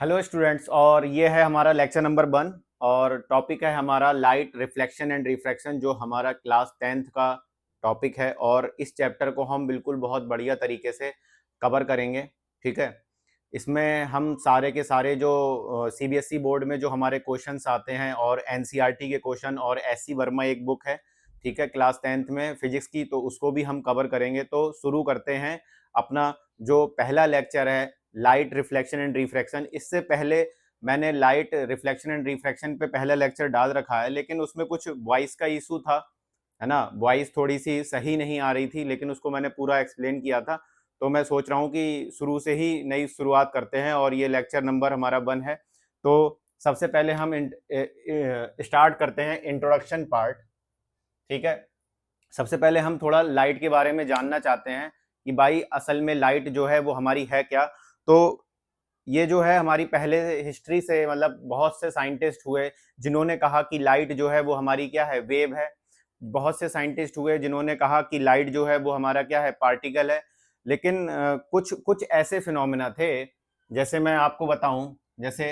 Hello students, और ये है हमारा लेक्चर नंबर 1 और टॉपिक है हमारा लाइट रिफ्लेक्शन एंड रिफ्रैक्शन, जो हमारा क्लास 10th का टॉपिक है। और इस चैप्टर को हम बिल्कुल बहुत बढ़िया तरीके से कवर करेंगे। ठीक है, इसमें हम सारे के सारे जो सीबीएसई बोर्ड में जो हमारे क्वेश्चंस आते हैं और एनसीईआरटी के क्वेश्चन और एससी वर्मा एक बुक है, ठीक है, क्लास 10th में फिजिक्स की, तो उसको भी हम कवर करेंगे। तो शुरू करते हैं अपना जो पहला लेक्चर है, लाइट रिफ्लेक्शन एंड रिफ्रैक्शन। इससे पहले मैंने लाइट रिफ्लेक्शन एंड रिफ्रैक्शन पे पहला लेक्चर डाल रखा है, लेकिन उसमें कुछ वॉइस का इशू था, है ना। वॉइस थोड़ी सी सही नहीं आ रही थी, लेकिन उसको मैंने पूरा एक्सप्लेन किया था। तो मैं सोच रहा हूँ कि शुरू से ही नई शुरुआत करते हैं और ये लेक्चर नंबर हमारा 1 है। तो सबसे पहले हम स्टार्ट करते हैं इंट्रोडक्शन पार्ट। ठीक है, सबसे पहले हम थोड़ा लाइट के बारे में जानना चाहते हैं कि भाई असल में लाइट जो है वो हमारी है क्या। तो ये जो है हमारी पहले हिस्ट्री से, मतलब बहुत से साइंटिस्ट हुए जिन्होंने कहा कि लाइट जो है वो हमारी क्या है, वेव है। बहुत से साइंटिस्ट हुए जिन्होंने कहा कि लाइट जो है वो हमारा क्या है, पार्टिकल है। लेकिन कुछ कुछ ऐसे फिनोमिना थे, जैसे मैं आपको बताऊं, जैसे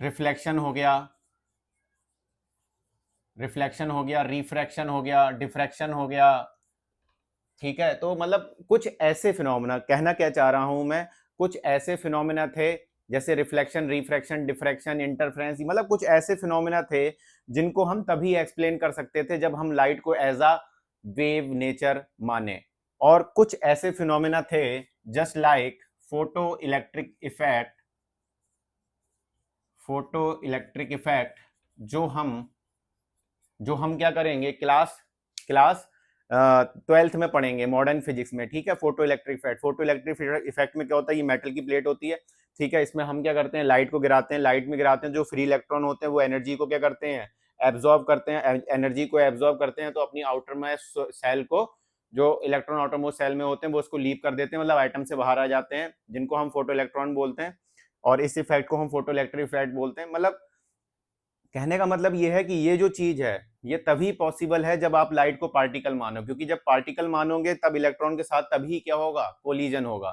रिफ्लेक्शन हो गया, रिफ्रैक्शन हो गया, डिफ्रैक्शन हो गया। ठीक है, तो मतलब कुछ ऐसे फिनोमेना, कहना क्या चाह रहा हूं मैं, कुछ ऐसे फिनोमेना थे जैसे रिफ्लेक्शन, रिफ्रैक्शन, डिफ्रैक्शन, इंटरफेरेंस, मतलब कुछ ऐसे फिनोमेना थे जिनको हम तभी एक्सप्लेन कर सकते थे जब हम लाइट को एज अ वेव नेचर माने। और कुछ ऐसे फिनोमेना थे just like photo electric effect, photo electric effect, जो हम क्या करेंगे, क्लास क्लास 12th में पढ़ेंगे मॉडर्न फिजिक्स में। ठीक है, photo electric effect, photo electric effect में क्या होता है, ये मेटल की प्लेट होती है। ठीक है, इसमें हम क्या करते हैं, लाइट को गिराते हैं, लाइट में गिराते हैं, जो फ्री इलेक्ट्रॉन होते हैं वो एनर्जी को क्या करते हैं, एब्जॉर्ब करते हैं, एनर्जी को एब्जॉर्ब करते हैं, तो अपनी आउटर में सेल को, जो इलेक्ट्रॉन आउटर मोस्ट सेल में होते हैं वो उसको लीव कर देते हैं, मतलब आइटम से बाहर आ जाते हैं, जिनको हम फोटो इलेक्ट्रॉन बोलते हैं। और इस इफेक्ट को हम फोटो इलेक्ट्रिक इफेक्ट बोलते हैं। मतलब कहने का मतलब ये है कि ये जो चीज है ये तभी पॉसिबल है जब आप लाइट को पार्टिकल मानो, क्योंकि जब पार्टिकल मानोगे तब इलेक्ट्रॉन के साथ तभी क्या होगा, कोलिजन होगा।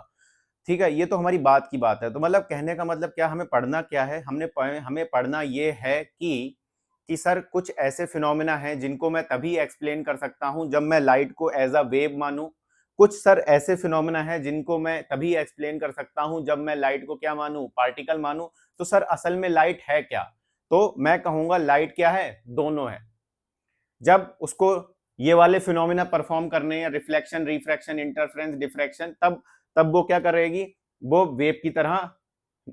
ठीक है, ये तो हमारी बात की बात है। तो मतलब कहने का मतलब क्या, हमें पढ़ना क्या है, हमें पढ़ना ये है कि सर कुछ ऐसे फिनोमेना हैं जिनको मैं तभी एक्सप्लेन कर सकता हूं जब मैं लाइट को एज अ वेव मानूं। कुछ सर ऐसे फिनोमेना हैं जिनको मैं तभी एक्सप्लेन कर सकता हूं जब मैं लाइट को क्या मानूं, पार्टिकल मानूं। तो सर असल में लाइट है क्या, तो मैं कहूंगा लाइट क्या है, दोनों है। जब उसको ये वाले फिनोमिना परफॉर्म करने हैं, रिफ्लेक्शन, रिफ्रैक्शन, इंटरफेरेंस, डिफ्रैक्शन, तब तब वो क्या करेगी, वो वेव की तरह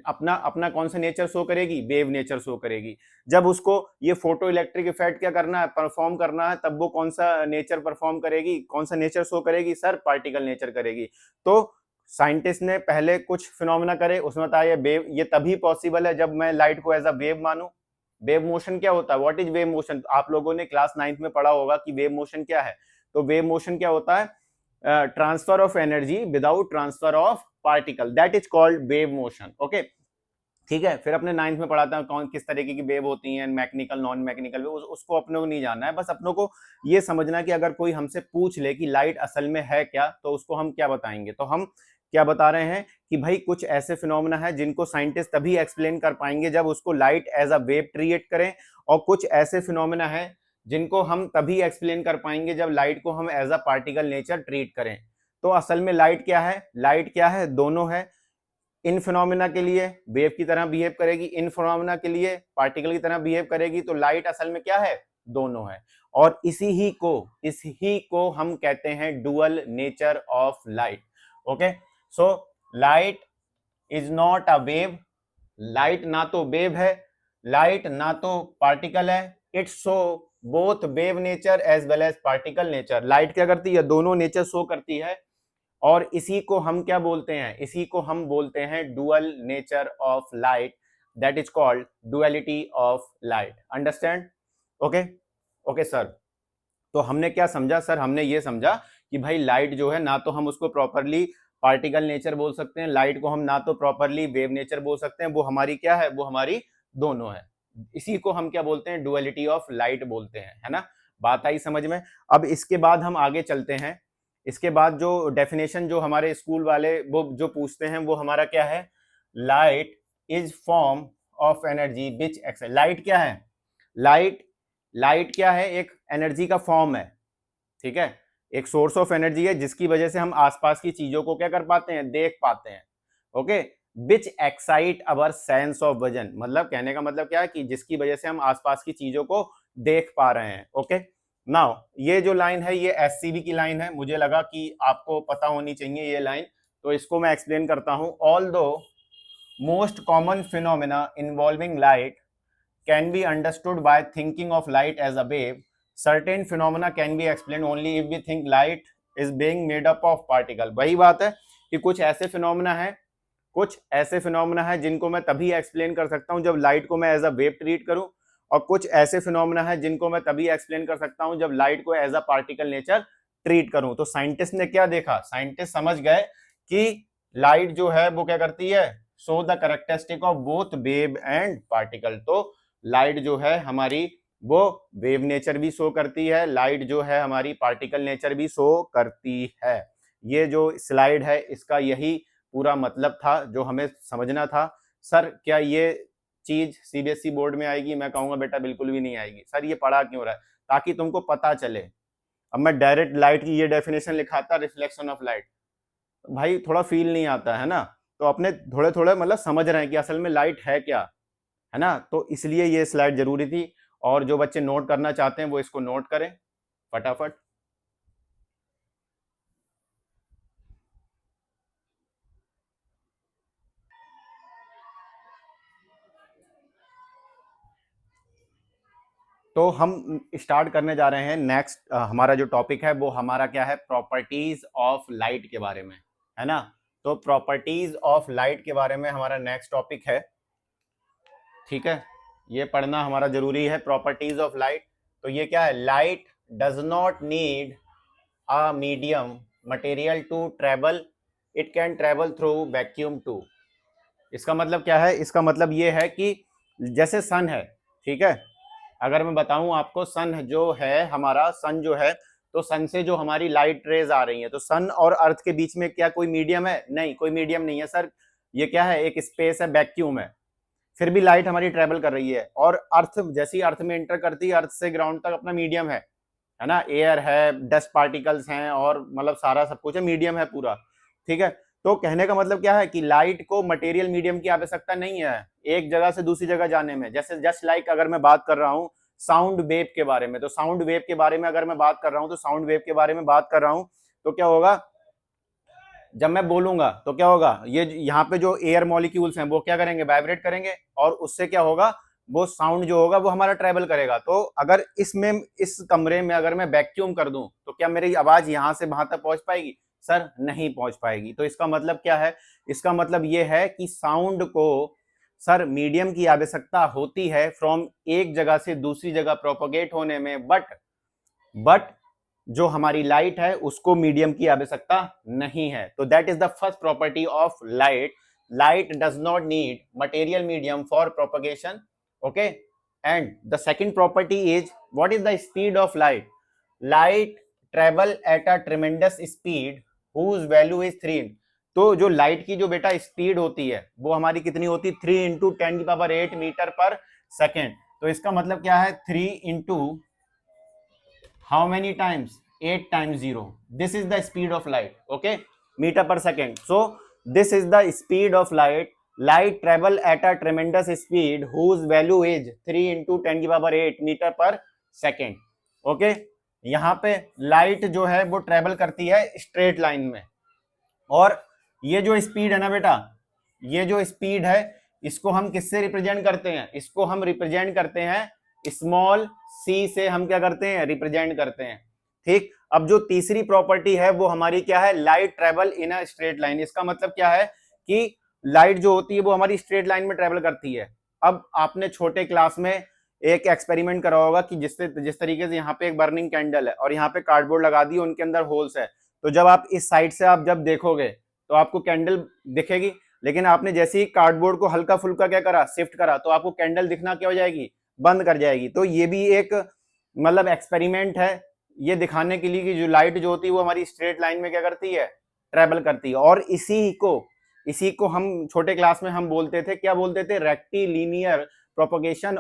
अपना अपना कौन सा नेचर शो करेगी, वेव नेचर शो करेगी। जब उसको ये फोटो इलेक्ट्रिक इफेक्ट क्या करना है, परफॉर्म करना है, तब वो कौन सा नेचर परफॉर्म करेगी, कौन सा नेचर शो करेगी, सर पार्टिकल नेचर करेगी। तो साइंटिस्ट ने पहले कुछ फिनोमिना करे, उसमें बताया वेव, ये तभी पॉसिबल है जब मैं लाइट को एज अ वेव मानूं। वेव मोशन क्या होता है, व्हाट इज वेव मोशन, आप लोगों ने क्लास 9th में पढ़ा होगा कि वेव मोशन क्या है। तो वेव मोशन क्या होता है, transfer of energy without transfer of particle, that is called wave motion. Okay, ठीक है, फिर अपने 9th में पढ़ाता हूँ कौन किस तरीके की वेव होती हैं, मैकेनिकल, नॉन मैकेनिकल, उसको अपनों को नहीं जानना है। बस अपनों को ये समझना है कि अगर कोई हमसे पूछ ले कि लाइट असल में है क्या, तो उसको हम क्या बताएंगे। तो हम क्या बता रहे हैं कि भाई कुछ ऐसे फिनोमेना है जिनको साइंटिस्ट तभी एक्सप्लेन कर पाएंगे जब उसको light as a wave treat करें, और कुछ ऐसे फिनोमेना है जिनको हम तभी एक्सप्लेन कर पाएंगे जब लाइट को हम as a particle nature treat करें। तो असल में लाइट क्या है, लाइट क्या है, दोनों है। इन फिनोमिना के लिए वेव की तरह बिहेव करेगी, इन फिनोमिना के लिए पार्टिकल की तरह बिहेव करेगी। तो लाइट असल में क्या है, दोनों है। और इसी ही को हम कहते हैं dual nature of light. Okay, so light is not a wave, light ना तो वेव है, लाइट ना तो पार्टिकल है। It's show both wave nature as well as particle nature. Light क्या करती है, दोनों नेचर शो करती है। और इसी को हम क्या बोलते हैं, इसी को हम बोलते हैं dual nature of light, that is called duality of light. Understand? Okay, okay sir. तो हमने क्या समझा सर, हमने ये समझा कि भाई लाइट जो है ना तो हम उसको प्रॉपरली पार्टिकल नेचर बोल सकते हैं, लाइट को हम ना तो प्रॉपरली वेव नेचर बोल सकते हैं, वो हमारी क्या है, वो हमारी दोनों है। इसी को हम क्या बोलते हैं, डुअलिटी ऑफ लाइट बोलते हैं, है ना। बात आई समझ में? अब इसके बाद हम आगे चलते हैं। इसके बाद जो डेफिनेशन जो हमारे स्कूल वाले वो जो पूछते हैं वो हमारा क्या है, light is form of energy which excite. Light क्या है? लाइट क्या है? एक एनर्जी का फॉर्म है, ठीक है, एक सोर्स ऑफ एनर्जी है जिसकी वजह से हम आसपास की चीजों को क्या कर पाते हैं? देख पाते हैं। Okay, which excite our sense of vision, मतलब कहने का मतलब क्या है कि जिसकी वजह से हम आसपास की चीजों को देख पा रहे हैं। ओके, नाउ ये जो लाइन है ये एससीबी की लाइन है, मुझे लगा कि आपको पता होनी चाहिए ये लाइन, तो इसको मैं एक्सप्लेन करता हूं। Although most common phenomena involving light can be understood by thinking of light as a wave, certain phenomena can be explained only if we think light is being made up of particle। वही बात है कि कुछ ऐसे phenomena है जिनको मैं तभी एक्सप्लेन कर सकता हूं जब लाइट को मैं एज अ वेव ट्रीट करूं, और कुछ ऐसे फिनोमेना है जिनको मैं तभी एक्सप्लेन कर सकता हूं जब लाइट को as a particle nature treat करूं। तो साइंटिस्ट ने क्या देखा? साइंटिस्ट समझ गए कि लाइट जो है वो क्या करती है? Show the characteristic of both wave and particle. तो लाइट जो है हमारी वो वेव नेचर भी शो करती है, लाइट जो है हमारी पार्टिकल नेचर भी शो करती है। ये जो स्लाइड है इसका यही पूरा मतलब था जो हमें समझना था। सर क्या ये चीज सीबीएसई बोर्ड में आएगी? मैं कहूंगा बेटा बिल्कुल भी नहीं आएगी। सर ये पढ़ा क्यों रहा है? ताकि तुमको पता चले। अब मैं डायरेक्ट लाइट की ये डेफिनेशन लिखाता, रिफ्लेक्शन ऑफ लाइट, भाई थोड़ा फील नहीं आता है ना, तो अपने थोड़े थोड़े मतलब समझ रहे हैं कि असल में लाइट है क्या, है ना। तो इसलिए ये स्लाइड जरूरी थी, और जो बच्चे नोट करना चाहते हैं वो इसको नोट करें फटाफट। तो हम स्टार्ट करने जा रहे हैं नेक्स्ट। हमारा जो टॉपिक है वो हमारा क्या है? प्रॉपर्टीज ऑफ लाइट के बारे में, है ना। तो प्रॉपर्टीज ऑफ लाइट के बारे में हमारा नेक्स्ट टॉपिक है, ठीक है, ये पढ़ना हमारा जरूरी है, प्रॉपर्टीज ऑफ लाइट। तो ये क्या है? Light does not need a medium material to travel, it can travel through vacuum too. इसका मतलब क्या है? इसका मतलब ये है कि जैसे सन है, ठीक है, अगर मैं बताऊं आपको, सन जो है हमारा, सन जो है, तो सन से जो हमारी लाइट रेज आ रही है, तो सन और अर्थ के बीच में क्या कोई मीडियम है? नहीं, कोई मीडियम नहीं है सर। ये क्या है? एक स्पेस है, वैक्यूम है, फिर भी लाइट हमारी ट्रेवल कर रही है। और अर्थ जैसी अर्थ में एंटर करती है, अर्थ से ग्राउंड तक अपना मीडियम है ना, एयर है, डस्ट पार्टिकल्स हैं, और मतलब सारा सब कुछ है, मीडियम है पूरा, ठीक है। तो कहने का मतलब क्या है कि लाइट को मटेरियल मीडियम की आवश्यकता नहीं है एक जगह से दूसरी जगह जाने में। जैसे जस्ट लाइक अगर मैं बात कर रहा हूं साउंड वेव के बारे में, तो साउंड वेव के बारे में अगर मैं बात कर रहा हूं, तो साउंड वेव के बारे में बात कर रहा हूं, तो क्या होगा? जब मैं बोलूंगा तो क्या होगा? ये यहाँ पे जो एयर मॉलिक्यूल्स हैं वो क्या करेंगे? वाइब्रेट करेंगे, और उससे क्या होगा? वो साउंड जो होगा वो हमारा ट्रेवल करेगा। तो अगर इसमें, इस कमरे में अगर मैं वैक्यूम कर दूं, तो क्या मेरी आवाज यहां से वहां तक पहुंच पाएगी? सर नहीं पहुंच पाएगी। तो इसका मतलब क्या है? इसका मतलब ये है कि साउंड को सर मीडियम की आवश्यकता होती है फ्रॉम एक जगह से दूसरी जगह प्रोपोगेट होने में, बट जो हमारी लाइट है उसको मीडियम की आवश्यकता नहीं है। तो that is the first property of light, light does not need material medium for propagation. Okay, and the second property is what is the speed of light? Light travel at a tremendous speed whose value is 3। तो जो light की जो बेटा speed होती है वो हमारी कितनी होती है? 3 इंटू 10⁸ मीटर पर सेकेंड। तो इसका मतलब क्या है? 3 into how many times? 8 times 0. This is the speed of light, okay, meter per second. So this is the speed of light. Light travel at a tremendous speed whose value is 3 into 10⁸ meter per second. okay, यहाँ पे light जो है वो travel करती है straight line में, और ये जो स्पीड है ना बेटा, ये जो स्पीड है इसको हम किससे रिप्रेजेंट करते हैं? इसको हम रिप्रेजेंट करते हैं स्मॉल सी से, हम क्या करते हैं? रिप्रेजेंट करते हैं, ठीक। अब जो तीसरी प्रॉपर्टी है वो हमारी क्या है? Light travel in a straight line. इसका मतलब क्या है कि लाइट जो होती है वो हमारी स्ट्रेट लाइन में ट्रेवल करती है। अब आपने छोटे क्लास में एक एक्सपेरिमेंट करा होगा कि जिस तरीके से यहाँ पे एक बर्निंग कैंडल है और यहाँ पे कार्डबोर्ड लगा दी, उनके अंदर होल्स है, तो जब आप इस साइड से आप जब देखोगे तो आपको कैंडल दिखेगी, लेकिन आपने जैसे ही कार्डबोर्ड को हल्का फुल्का क्या करा? शिफ्ट करा, तो आपको कैंडल दिखना क्या हो जाएगी? बंद कर जाएगी। तो ये भी एक मतलब एक्सपेरिमेंट है, ये दिखाने के लिए कि जो लाइट जो होती है वो हमारी स्ट्रेट लाइन में क्या करती है? ट्रेवल करती है। और इसी को इसी को हम छोटे क्लास में हम बोलते थे, क्या बोलते थे, rectilinear propagation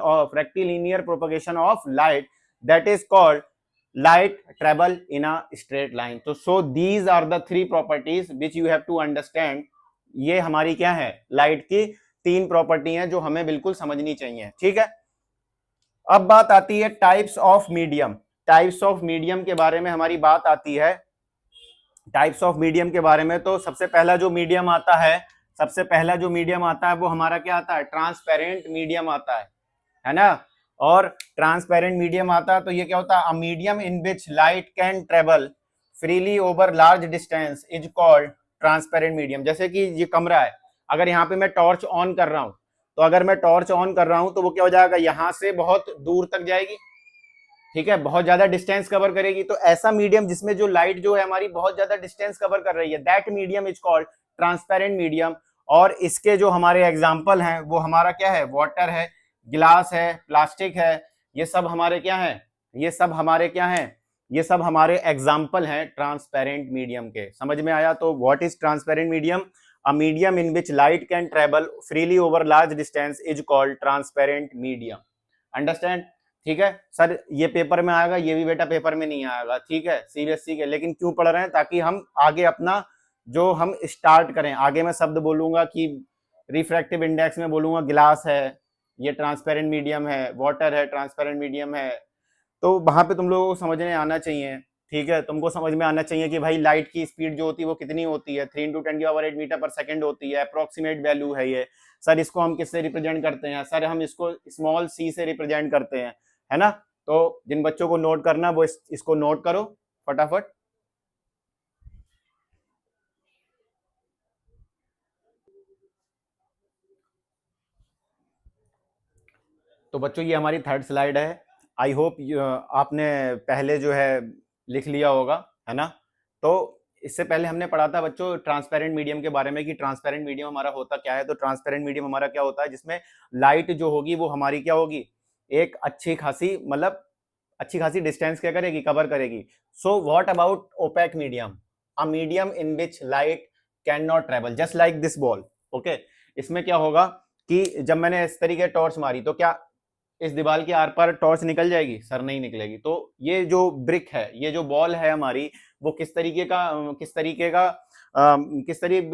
of light, that is called light travel in a straight line. So these are the three properties which you have to understand. ये हमारी क्या है, लाइट की 3 प्रॉपर्टी हैं जो हमें बिल्कुल समझनी चाहिए, ठीक है। अब बात आती है types of medium. Types of medium के बारे में हमारी बात आती है। टाइप्स ऑफ मीडियम के बारे में तो सबसे पहला जो मीडियम आता है, सबसे पहला जो मीडियम आता है वो हमारा क्या आता है, ट्रांसपेरेंट मीडियम आता है ना। और ट्रांसपेरेंट मीडियम आता है तो ये क्या होता है, अ medium in which light can travel freely over large distance is called transparent medium. जैसे कि ये कमरा है, अगर यहाँ पे मैं टॉर्च ऑन कर रहा हूँ, तो अगर मैं टॉर्च ऑन कर रहा हूँ तो वो क्या हो जाएगा, यहां से बहुत दूर तक जाएगी, ठीक है, बहुत ज्यादा डिस्टेंस कवर करेगी। तो ऐसा मीडियम जिसमें जो लाइट जो है हमारी बहुत ज्यादा डिस्टेंस कवर कर रही है, that medium is called transparent medium. और इसके जो हमारे एग्जाम्पल हैं वो हमारा क्या है, वाटर है, ग्लास है, प्लास्टिक है, ये सब हमारे क्या है, ये सब हमारे क्या है, ये सब हमारे एग्जाम्पल हैं ट्रांसपेरेंट मीडियम के। समझ में आया? तो what is transparent medium? A medium in which light can travel freely over large distance is called transparent medium. Understand? ठीक है सर, ये पेपर में आएगा, ये भी बेटा पेपर में नहीं आएगा, ठीक है, सीबीएसई के। लेकिन क्यों पढ़ रहे हैं, ताकि हम आगे अपना जो हम स्टार्ट करें, आगे मैं शब्द बोलूंगा कि रिफ्रैक्टिव इंडेक्स में बोलूंगा गिलास है, ये ट्रांसपेरेंट मीडियम है, वाटर है, ट्रांसपेरेंट मीडियम है। तो वहां पे तुम लोगों को समझने आना चाहिए, ठीक है, तुमको समझ में आना चाहिए कि भाई लाइट की स्पीड जो होती है वो कितनी होती है, 3 × 10⁸ मीटर पर सेकंड होती है, अप्रोक्सीमेट वैल्यू है ये। सर इसको हम किससे रिप्रेजेंट करते हैं, सर हम इसको स्मॉल सी से रिप्रेजेंट करते हैं, है ना। तो जिन बच्चों को नोट करना वो इसको नोट करो फटाफट। तो बच्चों ये हमारी 3rd स्लाइड है। आई होप आपने पहले जो है लिख लिया होगा, है ना। तो इससे पहले हमने पढ़ा था बच्चों ट्रांसपेरेंट मीडियम के बारे में कि ट्रांसपेरेंट मीडियम हमारा होता क्या है। तो ट्रांसपेरेंट मीडियम हमारा क्या होता है, जिसमें लाइट जो होगी वो हमारी क्या होगी, एक अच्छी खासी, मतलब अच्छी खासी डिस्टेंस क्या करेगी, कवर करेगी। So what about opaque medium? A medium in which light can not travel just like this ball. Okay, इसमें क्या होगा कि जब मैंने इस तरीके टॉर्च मारी तो क्या इस दीवार के आर पार टॉर्च निकल जाएगी? सर नहीं निकलेगी। तो ये जो ब्रिक है, ये जो बॉल है हमारी, वो किस तरीके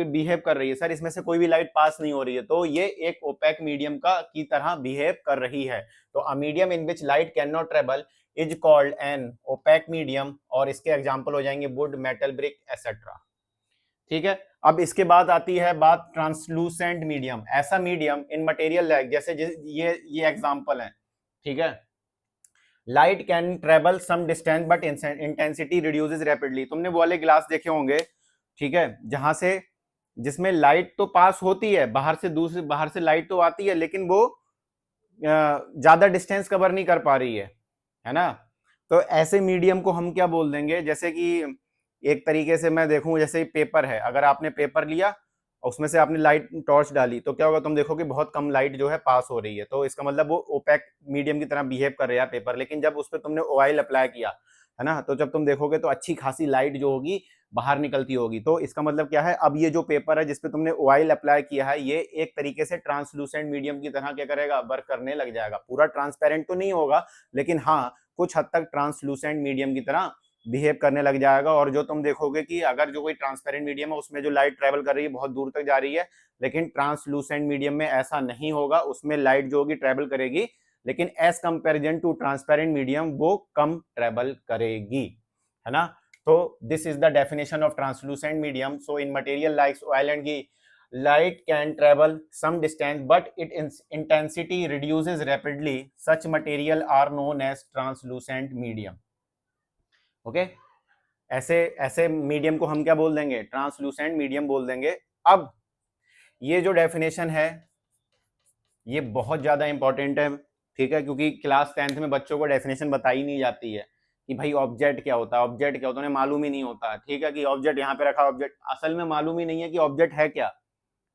बिहेव कर रही है? सर इसमें से कोई भी लाइट पास नहीं हो रही है, तो ये एक ओपेक मीडियम का की तरह बिहेव कर रही है। तो अ medium in which light can not travel is called an opaque medium. और इसके एग्जाम्पल हो जाएंगे वुड, मेटल, ब्रिक एसेट्रा, ठीक है। अब इसके बाद आती है बात ट्रांसलूसेंट मीडियम। ऐसा मीडियम इन मटेरियल लाइक, जैसे ये एग्जांपल है, ठीक है। Light can travel some distance but intensity reduces rapidly. तुमने वो वाले ग्लास देखे होंगे, ठीक है, जहां से जिसमें लाइट तो पास होती है, बाहर से लाइट तो आती है, लेकिन वो ज्यादा डिस्टेंस कवर नहीं कर पा रही है ना। तो ऐसे मीडियम को हम क्या बोल देंगे, जैसे कि एक तरीके से मैं देखूं, जैसे पेपर है, अगर आपने पेपर लिया उसमें से आपने लाइट टॉर्च डाली तो क्या होगा, तुम देखोगे बहुत कम लाइट जो है पास हो रही है। तो इसका मतलब वो ओपेक मीडियम की तरह बिहेव कर रहा है पेपर। लेकिन जब उस पर तुमने ऑयल अप्लाई किया, है ना, तो जब तुम देखोगे तो अच्छी खासी लाइट जो होगी बाहर निकलती होगी। तो इसका मतलब क्या है, अब ये जो पेपर है जिसपे तुमने ऑयल अप्लाई किया है, ये एक तरीके से ट्रांसलूसेंट मीडियम की तरह क्या करेगा, वर्क करने लग जाएगा। पूरा ट्रांसपेरेंट तो नहीं होगा, लेकिन हाँ कुछ हद तक ट्रांसलूसेंट मीडियम की तरह बिहेव करने लग जाएगा। और जो तुम देखोगे कि अगर जो कोई ट्रांसपेरेंट मीडियम है उसमें जो लाइट ट्रेवल कर रही है बहुत दूर तक जा रही है, लेकिन ट्रांसलूसेंट मीडियम में ऐसा नहीं होगा, उसमें लाइट जो होगी ट्रेवल करेगी, लेकिन as comparison to transparent medium वो कम ट्रेवल करेगी, है ना। तो this is the definition of translucent medium. So in material like oil and ghee, light can travel some distance but its intensity reduces rapidly. Such material are known as translucent medium. Okay, ऐसे ऐसे medium को हम क्या बोल देंगे, translucent medium बोल देंगे। अब ये जो डेफिनेशन है ये बहुत ज्यादा इंपॉर्टेंट है, ठीक है, क्योंकि क्लास 10th में बच्चों को डेफिनेशन बताई नहीं जाती है कि भाई ऑब्जेक्ट क्या होता है, ऑब्जेक्ट क्या होता है, उन्हें मालूम ही नहीं होता, ठीक है, कि ऑब्जेक्ट यहाँ पे रखा, ऑब्जेक्ट असल में मालूम ही नहीं है कि ऑब्जेक्ट है क्या,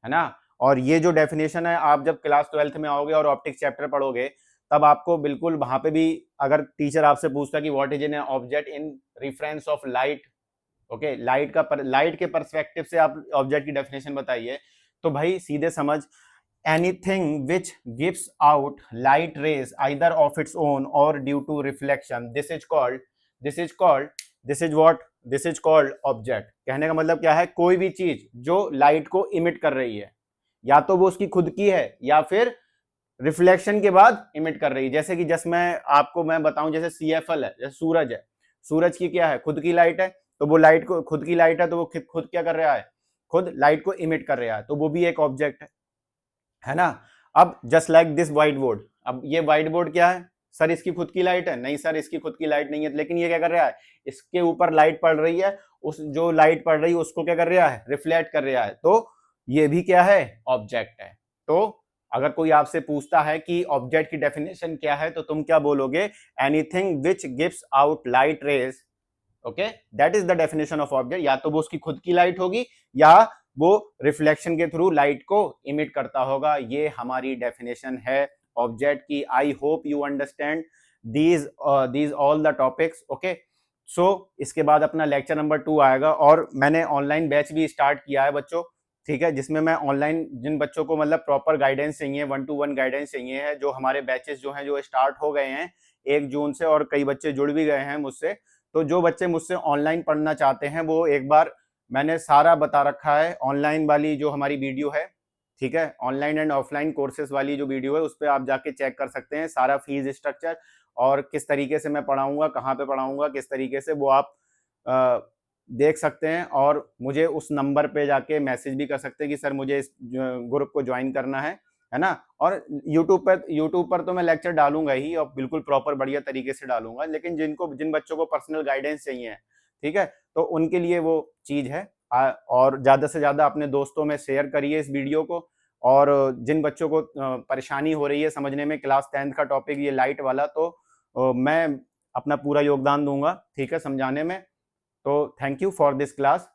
है ना। और ये जो डेफिनेशन है, आप जब क्लास 12th में आओगे और ऑप्टिक्स चैप्टर पढ़ोगे तब आपको बिल्कुल वहां पे भी अगर टीचर आपसे पूछता कि what is an object in reference of light, okay, light के पर्सपेक्टिव से आप ऑब्जेक्ट की डेफिनेशन बताइए, तो भाई सीधे समझ, anything which gives out light rays either of its own और due to reflection, this is called object. कहने का मतलब क्या है, कोई भी चीज जो लाइट को इमिट कर रही है, या तो वो उसकी खुद की है या फिर रिफ्लेक्शन के बाद इमिट कर रही है। जैसे कि जस्ट मैं बताऊं, जैसे CFL है, जैसे सूरज है, सूरज की क्या है, खुद की लाइट है, तो वो लाइट को, खुद की लाइट है तो वो खुद क्या कर रहा है, खुद लाइट को इमिट कर रहा है, तो वो भी एक ऑब्जेक्ट है ना। अब just like this white board, अब ये व्हाइट बोर्ड क्या है, सर इसकी खुद की लाइट है, नहीं सर इसकी खुद की लाइट नहीं है, लेकिन ये क्या कर रहा है, इसके ऊपर लाइट पड़ रही है, उस जो लाइट पड़ रही है उसको क्या कर रहा है, रिफ्लेक्ट कर रहा है, तो ये भी क्या है, ऑब्जेक्ट है। तो अगर कोई आपसे पूछता है कि ऑब्जेक्ट की डेफिनेशन क्या है, तो तुम क्या बोलोगे, anything which gives out light raise, okay, that is the definition of object. या तो वो उसकी खुद की लाइट होगी या वो रिफ्लेक्शन के थ्रू लाइट को इमिट करता होगा। ये हमारी डेफिनेशन है ऑब्जेक्ट की। I hope you understand these all the topics, okay. So इसके बाद अपना लेक्चर नंबर 2 आएगा, और मैंने ऑनलाइन बैच भी स्टार्ट किया है बच्चों, ठीक है, जिसमें मैं ऑनलाइन जिन बच्चों को मतलब प्रॉपर गाइडेंस चाहिए, 1-to-1 गाइडेंस चाहिए है, जो हमारे बैचेस जो हैं जो स्टार्ट हो गए हैं 1 जून से, और कई बच्चे जुड़ भी गए हैं मुझसे, तो जो बच्चे मुझसे ऑनलाइन पढ़ना चाहते हैं वो एक बार मैंने सारा बता रखा है, ऑनलाइन वाली जो हमारी वीडियो है, ठीक है, ऑनलाइन एंड ऑफलाइन कोर्सेज वाली जो वीडियो है उस पर आप जाके चेक कर सकते हैं, सारा फीस स्ट्रक्चर और किस तरीके से मैं पढ़ाऊंगा, कहाँ पे पढ़ाऊंगा, किस तरीके से, वो आप देख सकते हैं। और मुझे उस नंबर पे जाके मैसेज भी कर सकते हैं कि सर मुझे इस ग्रुप को ज्वाइन करना है ना। और यूट्यूब पर तो मैं लेक्चर डालूंगा ही, और बिल्कुल प्रॉपर बढ़िया तरीके से डालूंगा, लेकिन जिन बच्चों को पर्सनल गाइडेंस चाहिए, ठीक है, तो उनके लिए वो चीज है। और ज्यादा से ज्यादा अपने दोस्तों में शेयर करिए इस वीडियो को, और जिन बच्चों को परेशानी हो रही है समझने में, क्लास 10th का टॉपिक ये लाइट वाला, तो मैं अपना पूरा योगदान दूंगा, ठीक है, समझाने में। तो thank you for this class.